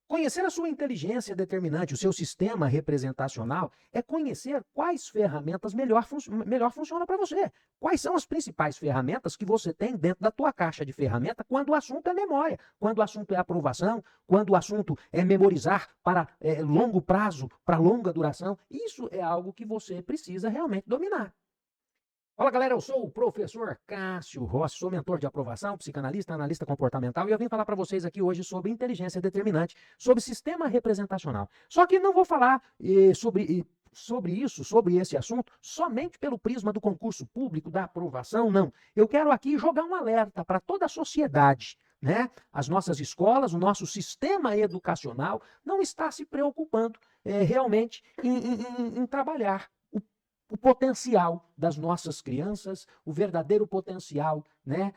Conhecer a sua inteligência determinante, o seu sistema representacional, é conhecer quais ferramentas melhor funcionam para você. Quais são as principais ferramentas que você tem dentro da tua caixa de ferramenta quando o assunto é memória, quando o assunto é aprovação, quando o assunto é memorizar para longo prazo, para longa duração. Isso é algo que você precisa realmente dominar. Fala galera, eu sou o professor Cássio Rossi, sou mentor de aprovação, psicanalista, analista comportamental e eu vim falar para vocês aqui hoje sobre inteligência determinante, sobre sistema representacional. Só que não vou falar sobre esse assunto, somente pelo prisma do concurso público, da aprovação, não. Eu quero aqui jogar um alerta para toda a sociedade, né? As nossas escolas, o nosso sistema educacional não está se preocupando realmente em trabalhar o potencial das nossas crianças, o verdadeiro potencial, né,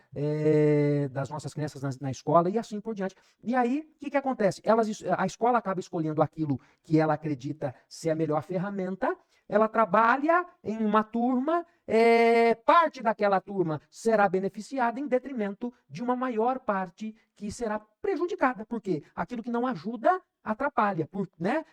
das nossas crianças na escola e assim por diante. E aí, o que acontece? A escola acaba escolhendo aquilo que ela acredita ser a melhor ferramenta, ela trabalha em uma turma, parte daquela turma será beneficiada em detrimento de uma maior parte que será prejudicada, porque aquilo que não ajuda atrapalha, né?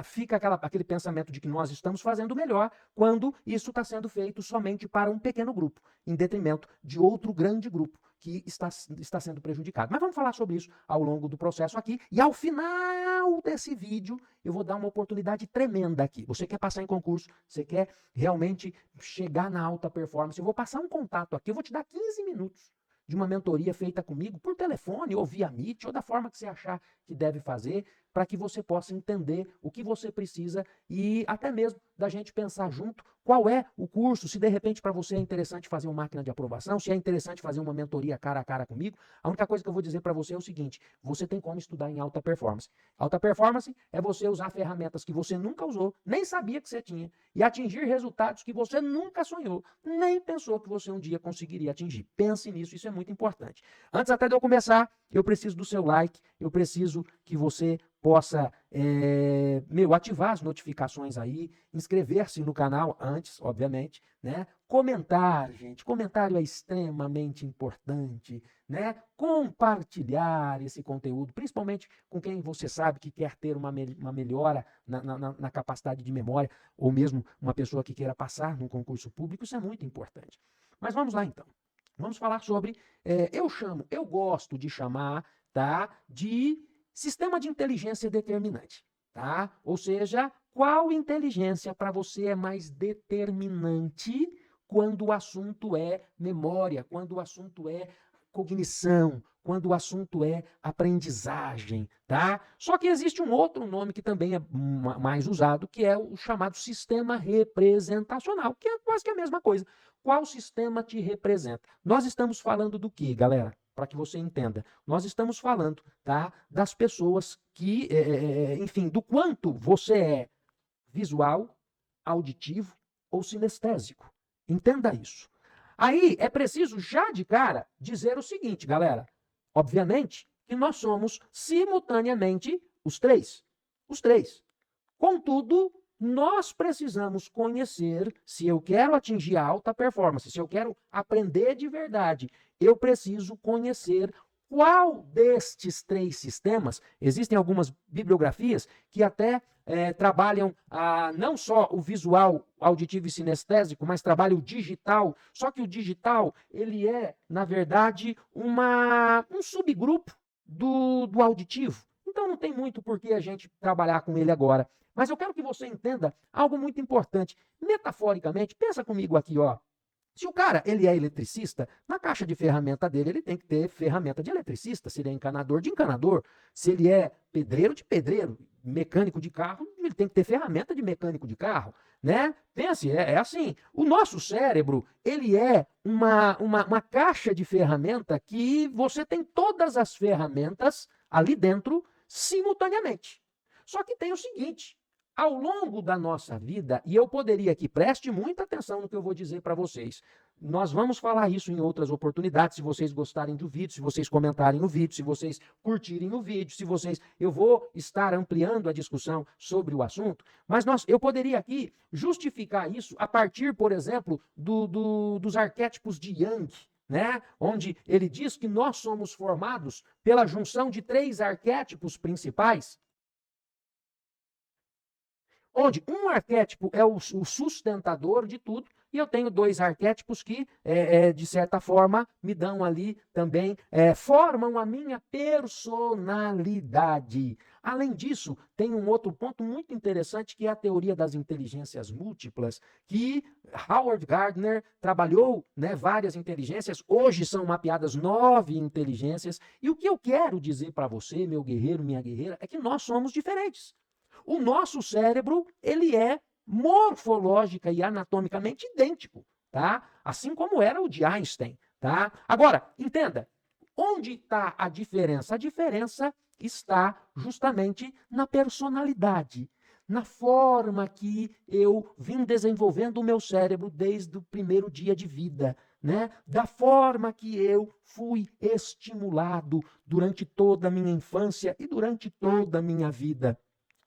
Fica aquele pensamento de que nós estamos fazendo melhor quando isso está sendo feito somente para um pequeno grupo, em detrimento de outro grande grupo que está sendo prejudicado. Mas vamos falar sobre isso ao longo do processo aqui, e ao final desse vídeo eu vou dar uma oportunidade tremenda aqui. Você quer passar em concurso, você quer realmente chegar na alta performance, eu vou passar um contato aqui, eu vou te dar 15 minutos de uma mentoria feita comigo por telefone ou via Meet, ou da forma que você achar que deve fazer, para que você possa entender o que você precisa e até mesmo da gente pensar junto qual é o curso, se de repente para você é interessante fazer uma máquina de aprovação, se é interessante fazer uma mentoria cara a cara comigo. A única coisa que eu vou dizer para você é o seguinte: você tem como estudar em alta performance. Alta performance é você usar ferramentas que você nunca usou, nem sabia que você tinha, e atingir resultados que você nunca sonhou, nem pensou que você um dia conseguiria atingir. Pense nisso, isso é muito importante. Antes até de eu começar, eu preciso do seu like, eu preciso que você possa ativar as notificações aí, inscrever-se no canal antes, obviamente, né? Comentar, gente, comentário é extremamente importante, né? Compartilhar esse conteúdo, principalmente com quem você sabe que quer ter uma melhora na capacidade de memória, ou mesmo uma pessoa que queira passar num concurso público, isso é muito importante. Mas vamos lá então. Vamos falar sobre, eu gosto de chamar, tá, de sistema de inteligência determinante, tá? Ou seja, qual inteligência para você é mais determinante quando o assunto é memória, quando o assunto é cognição, quando o assunto é aprendizagem, tá? Só que existe um outro nome que também é mais usado, que é o chamado sistema representacional, que é quase que a mesma coisa. Qual sistema te representa? Nós estamos falando do que, galera? Para que você entenda. Nós estamos falando, tá, das pessoas que, enfim, do quanto você é visual, auditivo ou sinestésico. Entenda isso. Aí é preciso já de cara dizer o seguinte, galera. Obviamente que nós somos simultaneamente os três. Os três. Contudo, nós precisamos conhecer, se eu quero atingir a alta performance, se eu quero aprender de verdade, eu preciso conhecer qual destes três sistemas. Existem algumas bibliografias que até trabalham não só o visual, auditivo e sinestésico, mas trabalham o digital. Só que o digital, ele é, na verdade, um subgrupo do auditivo. Então não tem muito por que a gente trabalhar com ele agora. Mas eu quero que você entenda algo muito importante. Metaforicamente, pensa comigo aqui, ó. Se o cara ele é eletricista, na caixa de ferramenta dele ele tem que ter ferramenta de eletricista. Se ele é encanador, de encanador. Se ele é pedreiro, de pedreiro. Mecânico de carro, ele tem que ter ferramenta de mecânico de carro, né? Pense, é assim. O nosso cérebro, ele é uma caixa de ferramenta que você tem todas as ferramentas ali dentro simultaneamente. Só que tem o seguinte: ao longo da nossa vida, e eu poderia aqui, preste muita atenção no que eu vou dizer para vocês. Nós vamos falar isso em outras oportunidades, se vocês gostarem do vídeo, se vocês comentarem no vídeo, se vocês curtirem o vídeo, eu vou estar ampliando a discussão sobre o assunto, mas eu poderia aqui justificar isso a partir, por exemplo, dos arquétipos de Jung, né? Onde ele diz que nós somos formados pela junção de 3 arquétipos principais, onde um arquétipo é o sustentador de tudo, e eu tenho 2 arquétipos que, de certa forma, me dão ali também, formam a minha personalidade. Além disso, tem um outro ponto muito interessante, que é a teoria das inteligências múltiplas, que Howard Gardner trabalhou, né, várias inteligências, hoje são mapeadas 9 inteligências, e o que eu quero dizer para você, meu guerreiro, minha guerreira, é que nós somos diferentes. O nosso cérebro, ele é morfológica e anatomicamente idêntico, tá? Assim como era o de Einstein, tá? Agora, entenda, onde está a diferença? A diferença está justamente na personalidade, na forma que eu vim desenvolvendo o meu cérebro desde o primeiro dia de vida, né? Da forma que eu fui estimulado durante toda a minha infância e durante toda a minha vida.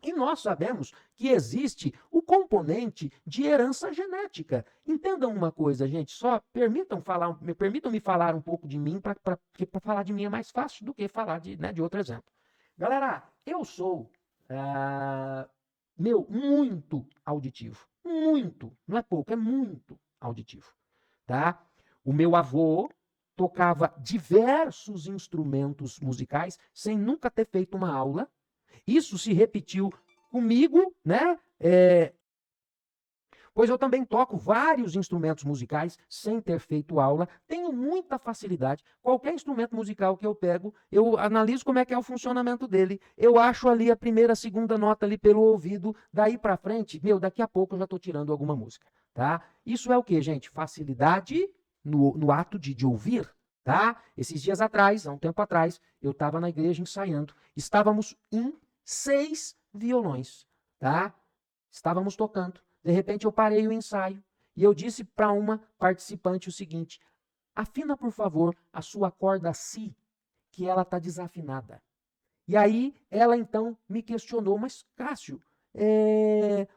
E nós sabemos que existe o componente de herança genética. Entendam uma coisa, gente, só permitam-me falar um pouco de mim, porque para falar de mim é mais fácil do que falar de outro exemplo. Galera, eu sou, muito auditivo. Muito, não é pouco, é muito auditivo. Tá? O meu avô tocava diversos instrumentos musicais sem nunca ter feito uma aula. Isso se repetiu comigo, né? Pois eu também toco vários instrumentos musicais sem ter feito aula, tenho muita facilidade. Qualquer instrumento musical que eu pego, eu analiso como é que é o funcionamento dele. Eu acho ali a primeira, segunda nota ali pelo ouvido, daí para frente, daqui a pouco eu já estou tirando alguma música, tá? Isso é o que, gente? Facilidade no ato de ouvir, tá? Esses dias atrás, há um tempo atrás, eu estava na igreja ensaiando. Estávamos em 6 violões, tá? Estávamos tocando. De repente eu parei o ensaio e eu disse para uma participante o seguinte: afina, por favor, a sua corda Si, que ela está desafinada. E aí ela então me questionou: mas Cássio,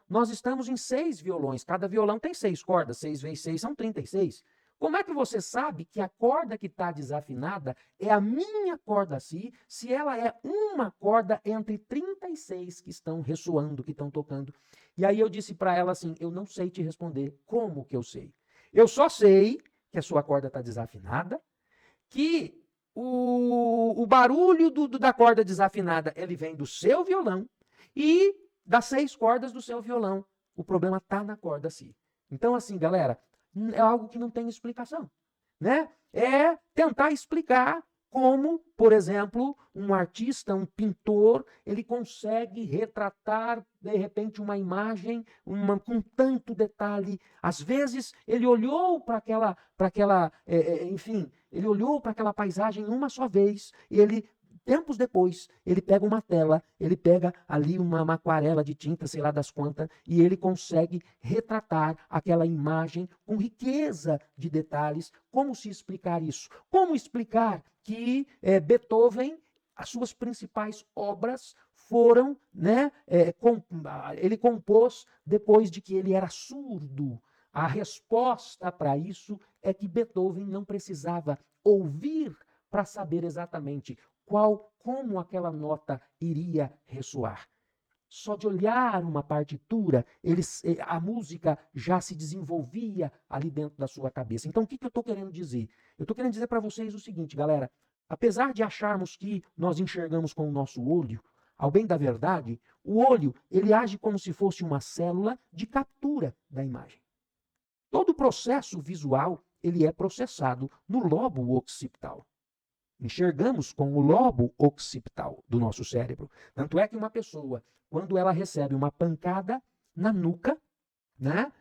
nós estamos em 6 violões, cada violão tem 6 cordas, 6 vezes 6 são 36. Como é que você sabe que a corda que está desafinada é a minha corda Si, se ela é uma corda entre 36 que estão ressoando, que estão tocando? E aí eu disse para ela assim: eu não sei te responder. Como que eu sei? Eu só sei que a sua corda está desafinada, que o barulho da corda desafinada ele vem do seu violão e das 6 cordas do seu violão. O problema está na corda Si. Então, assim, galera, é algo que não tem explicação, né? É tentar explicar como, por exemplo, um artista, um pintor, ele consegue retratar, de repente, uma imagem com tanto detalhe. Às vezes, ele olhou para aquela, enfim, ele olhou para aquela paisagem uma só vez, e ele, tempos depois, ele pega uma tela, ele pega ali uma aquarela de tinta, sei lá das quantas, e ele consegue retratar aquela imagem com riqueza de detalhes. Como se explicar isso? Como explicar que Beethoven, as suas principais obras foram, né, ele compôs depois de que ele era surdo? A resposta para isso é que Beethoven não precisava ouvir para saber exatamente como aquela nota iria ressoar. Só de olhar uma partitura, a música já se desenvolvia ali dentro da sua cabeça. Então, o que eu estou querendo dizer? Eu estou querendo dizer para vocês o seguinte, galera. Apesar de acharmos que nós enxergamos com o nosso olho, ao bem da verdade, o olho ele age como se fosse uma célula de captura da imagem. Todo o processo visual ele é processado no lobo occipital. Enxergamos com o lobo occipital do nosso cérebro. Tanto é que uma pessoa, quando ela recebe uma pancada na nuca, né,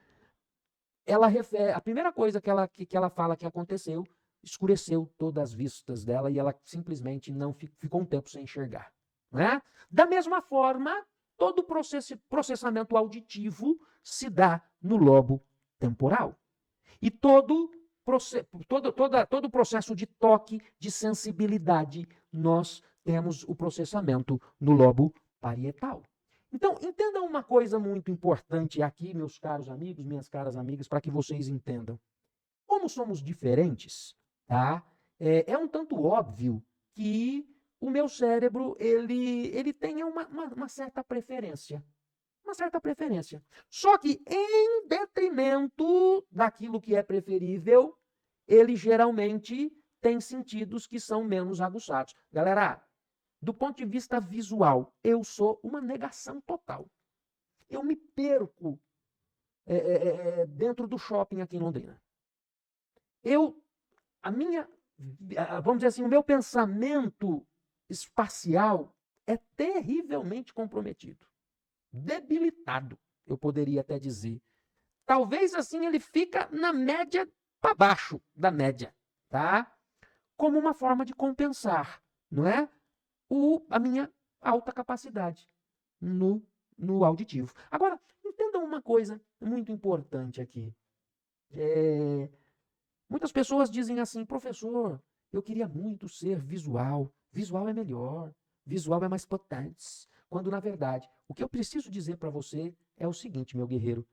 a primeira coisa que ela fala que aconteceu, escureceu todas as vistas dela e ela simplesmente não ficou um tempo sem enxergar. Né? Da mesma forma, todo o processamento auditivo se dá no lobo temporal. E todo o processo de toque, de sensibilidade, nós temos o processamento no lobo parietal. Então, entendam uma coisa muito importante aqui, meus caros amigos, minhas caras amigas, para que vocês entendam. Como somos diferentes, tá? É um tanto óbvio que o meu cérebro, ele tenha uma certa preferência. Uma certa preferência. Só que, em detrimento daquilo que é preferível, ele geralmente tem sentidos que são menos aguçados. Galera, do ponto de vista visual, eu sou uma negação total. Eu me perco dentro do shopping aqui em Londrina. A minha, vamos dizer assim, o meu pensamento espacial é terrivelmente comprometido, debilitado, eu poderia até dizer. Talvez assim ele fica na média para baixo da média, tá? Como uma forma de compensar, não é? A minha alta capacidade no, no auditivo. Agora, entendam uma coisa muito importante aqui. Muitas pessoas dizem assim, professor, eu queria muito ser visual. Visual é melhor, visual é mais potente. Quando, na verdade, o que eu preciso dizer para você é o seguinte, meu guerreiro.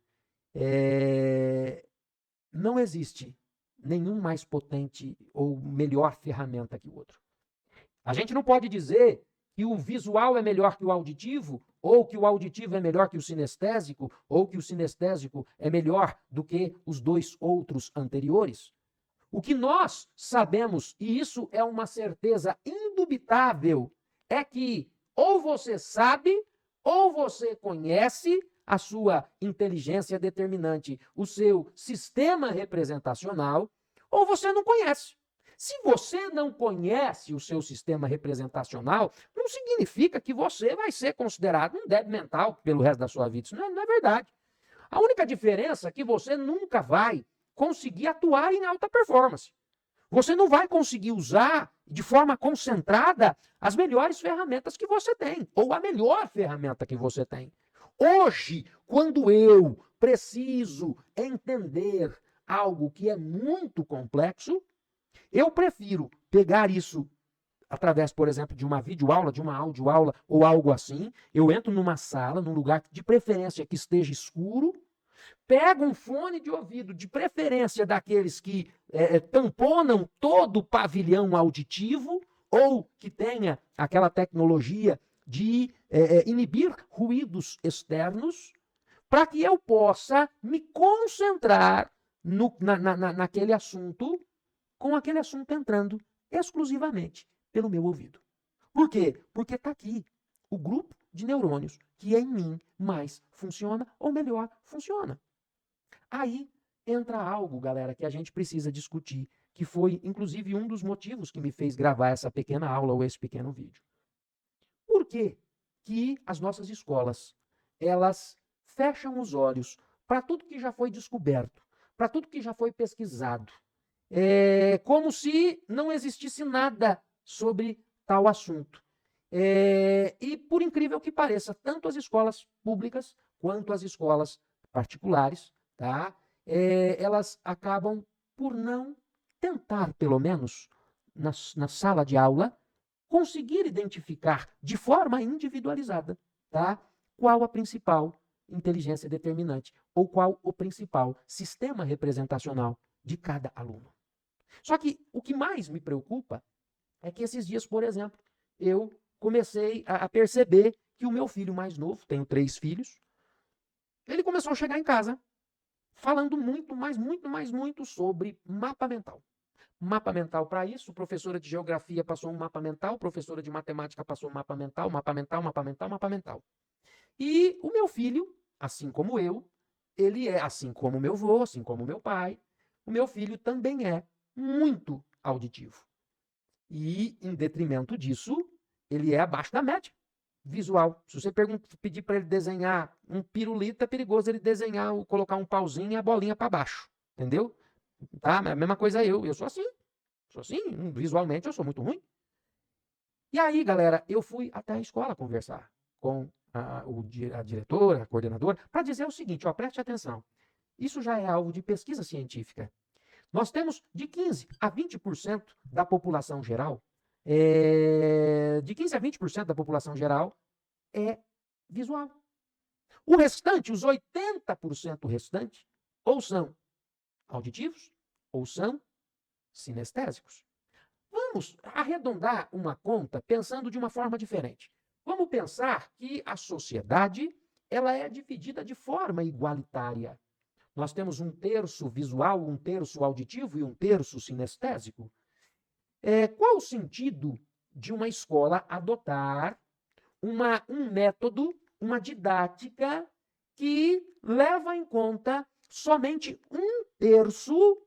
Não existe nenhum mais potente ou melhor ferramenta que o outro. A gente não pode dizer que o visual é melhor que o auditivo, ou que o auditivo é melhor que o sinestésico, ou que o sinestésico é melhor do que os dois outros anteriores. O que nós sabemos, e isso é uma certeza indubitável, é que ou você sabe, ou você conhece a sua inteligência determinante, o seu sistema representacional, ou você não conhece. Se você não conhece o seu sistema representacional, não significa que você vai ser considerado um débil mental pelo resto da sua vida. Isso não é verdade. A única diferença é que você nunca vai conseguir atuar em alta performance. Você não vai conseguir usar de forma concentrada as melhores ferramentas que você tem, ou a melhor ferramenta que você tem. Hoje, quando eu preciso entender algo que é muito complexo, eu prefiro pegar isso através, por exemplo, de uma videoaula, de uma audioaula ou algo assim. Eu entro numa sala, num lugar de preferência que esteja escuro, pego um fone de ouvido, de preferência daqueles que tamponam todo o pavilhão auditivo ou que tenha aquela tecnologia de inibir ruídos externos, para que eu possa me concentrar naquele assunto, com aquele assunto entrando exclusivamente pelo meu ouvido. Por quê? Porque está aqui o grupo de neurônios que em mim mais funciona, ou melhor, funciona. Aí entra algo, galera, que a gente precisa discutir, que foi, inclusive, um dos motivos que me fez gravar essa pequena aula ou esse pequeno vídeo. Por que que as nossas escolas, elas fecham os olhos para tudo que já foi descoberto, para tudo que já foi pesquisado, como se não existisse nada sobre tal assunto. E, por incrível que pareça, tanto as escolas públicas quanto as escolas particulares, tá? Elas acabam por não tentar, pelo menos, na sala de aula, conseguir identificar de forma individualizada, tá? Qual a principal inteligência determinante ou qual o principal sistema representacional de cada aluno. Só que o que mais me preocupa é que esses dias, por exemplo, eu comecei a perceber que o meu filho mais novo, tenho 3 filhos, ele começou a chegar em casa falando muito sobre mapa mental. Mapa mental para isso, professora de geografia passou um mapa mental, professora de matemática passou um mapa mental, mapa mental, mapa mental, mapa mental. E o meu filho, assim como eu, ele é, assim como meu avô, assim como meu pai, o meu filho também é muito auditivo. E, em detrimento disso, ele é abaixo da média visual. Se você pedir para ele desenhar um pirulito, é perigoso ele desenhar, colocar um pauzinho e a bolinha para baixo. Entendeu? Tá? A mesma coisa eu. Eu sou assim. Sou assim. Visualmente eu sou muito ruim. E aí, galera, eu fui até a escola conversar com a diretora, a coordenadora, para dizer o seguinte, ó, preste atenção. Isso já é alvo de pesquisa científica. Nós temos de 15 a 20% da população geral, de 15 a 20% da população geral é visual. O restante, os 80% restante, ou são auditivos, ou são sinestésicos. Vamos arredondar uma conta pensando de uma forma diferente. Vamos pensar que a sociedade ela é dividida de forma igualitária. Nós temos um terço visual, um terço auditivo e um terço sinestésico. Qual o sentido de uma escola adotar um método, uma didática que leva em conta somente um terço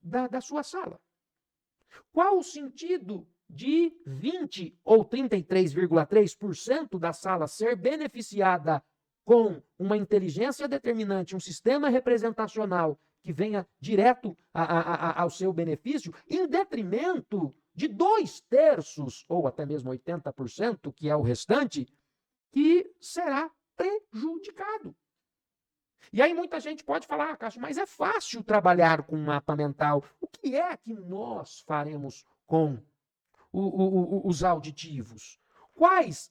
da sua sala? Qual o sentido de 20 ou 33,3% da sala ser beneficiada com uma inteligência determinante, um sistema representacional que venha direto ao seu benefício, em detrimento de 2/3, ou até mesmo 80%, que é o restante, que será prejudicado? E aí muita gente pode falar, Cássio, mas é fácil trabalhar com um mapa mental. O que é que nós faremos com os auditivos? Quais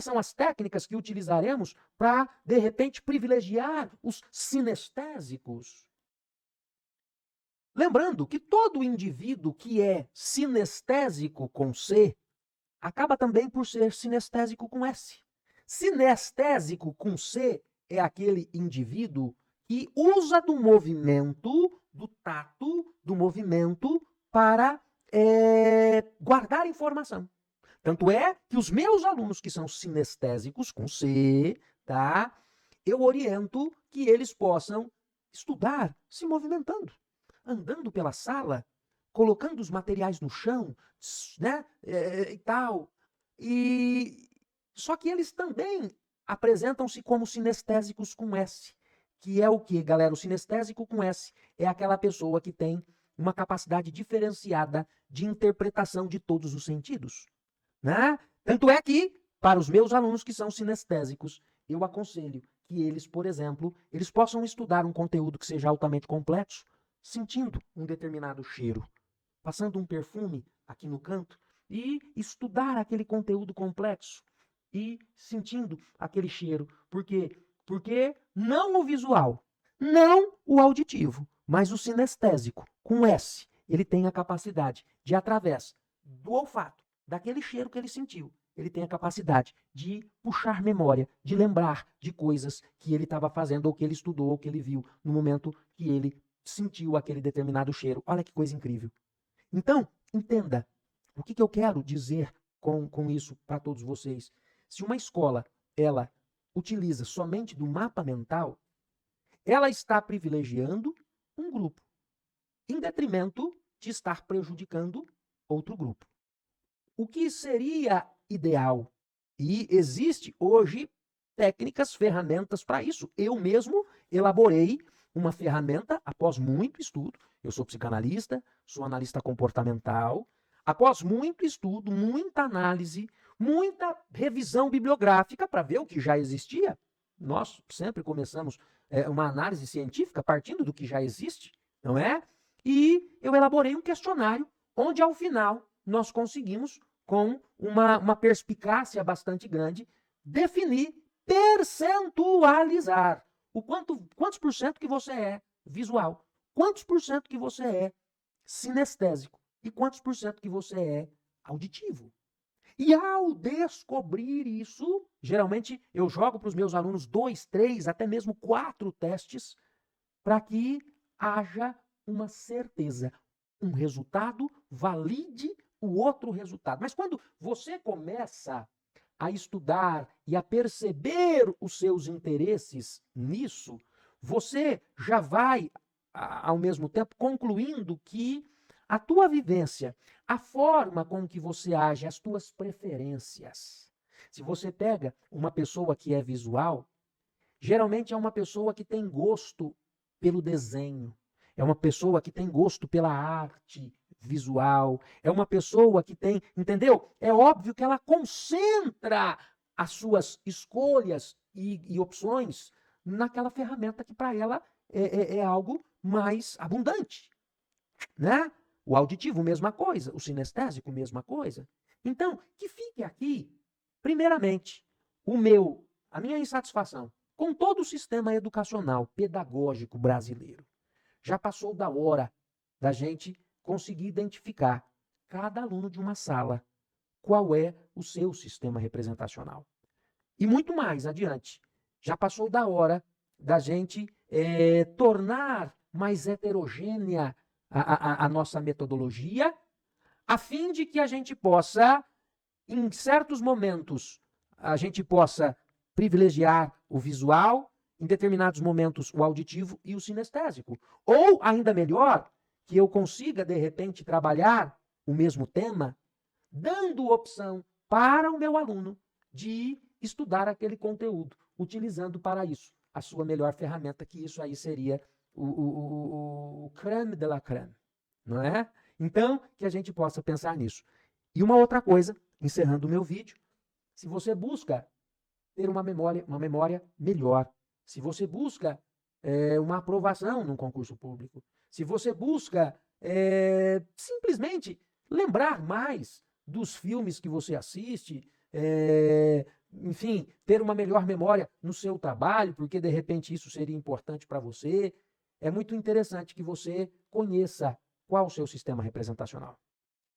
são as técnicas que utilizaremos para, de repente, privilegiar os sinestésicos? Lembrando que todo indivíduo que é sinestésico com C acaba também por ser sinestésico com S. Sinestésico com C é aquele indivíduo que usa do movimento, do tato, do movimento para guardar informação. Tanto é que os meus alunos que são sinestésicos com C, tá? Eu oriento que eles possam estudar se movimentando, andando pela sala, colocando os materiais no chão, né? E tal. Só que eles também apresentam-se como sinestésicos com S, que é o que, galera? O sinestésico com S é aquela pessoa que tem uma capacidade diferenciada de interpretação de todos os sentidos, né? Tanto é que, para os meus alunos que são sinestésicos, eu aconselho que eles, por exemplo, eles possam estudar um conteúdo que seja altamente complexo, sentindo um determinado cheiro, passando um perfume aqui no canto e estudar aquele conteúdo complexo e sentindo aquele cheiro. Por quê? Porque não o visual, não o auditivo, mas o sinestésico, com S, ele tem a capacidade de, através do olfato, daquele cheiro que ele sentiu, ele tem a capacidade de puxar memória, de lembrar de coisas que ele estava fazendo, ou que ele estudou, ou que ele viu, no momento que ele sentiu aquele determinado cheiro. Olha que coisa incrível. Então, entenda, o que eu quero dizer com isso para todos vocês? Se uma escola, ela utiliza somente do mapa mental, ela está privilegiando um grupo, em detrimento de estar prejudicando outro grupo. O que seria ideal? E existe hoje técnicas, ferramentas para isso. Eu mesmo elaborei uma ferramenta após muito estudo. Eu sou psicanalista, sou analista comportamental. Após muito estudo, muita análise, muita revisão bibliográfica para ver o que já existia. Nós sempre começamos uma análise científica partindo do que já existe, não é? E eu elaborei um questionário onde, ao final, nós conseguimos, com uma perspicácia bastante grande, definir, percentualizar quantos por cento que você é visual, quantos por cento que você é sinestésico e quantos por cento que você é auditivo. E ao descobrir isso, geralmente eu jogo para os meus alunos 2, 3, até mesmo 4 testes para que haja uma certeza. Um resultado valide o outro resultado. Mas quando você começa a estudar e a perceber os seus interesses nisso, você já vai, ao mesmo tempo, concluindo que a tua vivência, a forma com que você age, as tuas preferências. Se você pega uma pessoa que é visual, geralmente é uma pessoa que tem gosto pelo desenho, é uma pessoa que tem gosto pela arte visual, é uma pessoa que tem, entendeu? É óbvio que ela concentra as suas escolhas e opções naquela ferramenta que para ela é algo mais abundante, né? O auditivo, mesma coisa. O sinestésico, mesma coisa. Então, que fique aqui, primeiramente, a minha insatisfação com todo o sistema educacional, pedagógico brasileiro. Já passou da hora da gente conseguir identificar cada aluno de uma sala, qual é o seu sistema representacional. E muito mais adiante. Já passou da hora da gente tornar mais heterogênea a nossa metodologia, a fim de que a gente possa, em certos momentos, a gente possa privilegiar o visual, em determinados momentos o auditivo e o sinestésico. Ou, ainda melhor, que eu consiga, de repente, trabalhar o mesmo tema, dando opção para o meu aluno de estudar aquele conteúdo, utilizando para isso a sua melhor ferramenta, que isso aí seria o crème de la crème, não é? Então, que a gente possa pensar nisso. E uma outra coisa, encerrando o meu vídeo, se você busca ter uma memória melhor, se você busca uma aprovação num concurso público, se você busca simplesmente lembrar mais dos filmes que você assiste, enfim, ter uma melhor memória no seu trabalho, porque de repente isso seria importante para você, é muito interessante que você conheça qual o seu sistema representacional.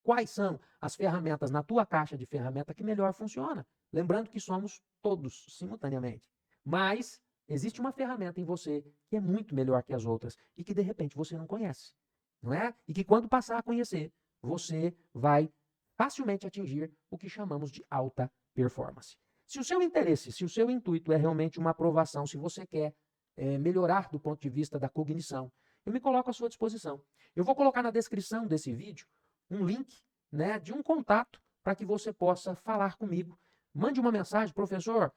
Quais são as ferramentas na tua caixa de ferramenta que melhor funciona? Lembrando que somos todos simultaneamente. Mas existe uma ferramenta em você que é muito melhor que as outras e que de repente você não conhece, não é? E que quando passar a conhecer, você vai facilmente atingir o que chamamos de alta performance. Se o seu interesse, se o seu intuito é realmente uma aprovação, se você quer melhorar do ponto de vista da cognição, eu me coloco à sua disposição. Eu vou colocar na descrição desse vídeo um link, né, de um contato para que você possa falar comigo. Mande uma mensagem, professor,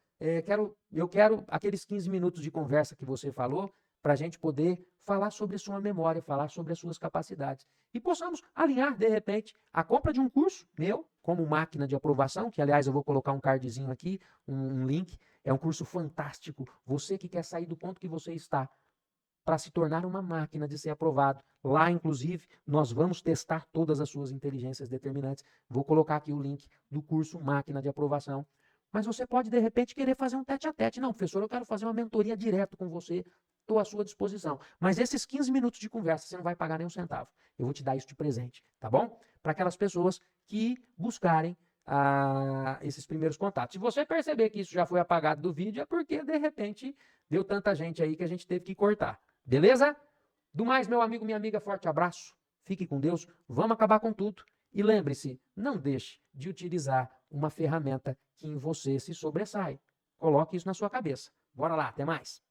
eu quero aqueles 15 minutos de conversa que você falou para a gente poder falar sobre a sua memória, falar sobre as suas capacidades. E possamos alinhar, de repente, a compra de um curso meu, como máquina de aprovação, que, aliás, eu vou colocar um cardzinho aqui, um link. É um curso fantástico. Você que quer sair do ponto que você está, para se tornar uma máquina de ser aprovado. Lá, inclusive, nós vamos testar todas as suas inteligências determinantes. Vou colocar aqui o link do curso Máquina de Aprovação. Mas você pode, de repente, querer fazer um tete-a-tete. Não, professor, eu quero fazer uma mentoria direto com você. Estou à sua disposição. Mas esses 15 minutos de conversa, você não vai pagar nem um centavo. Eu vou te dar isso de presente, tá bom? Para aquelas pessoas que buscarem esses primeiros contatos. Se você perceber que isso já foi apagado do vídeo, é porque, de repente, deu tanta gente aí que a gente teve que cortar. Beleza? Do mais, meu amigo, minha amiga, forte abraço. Fique com Deus. Vamos acabar com tudo. E lembre-se, não deixe de utilizar uma ferramenta que em você se sobressai. Coloque isso na sua cabeça. Bora lá, até mais.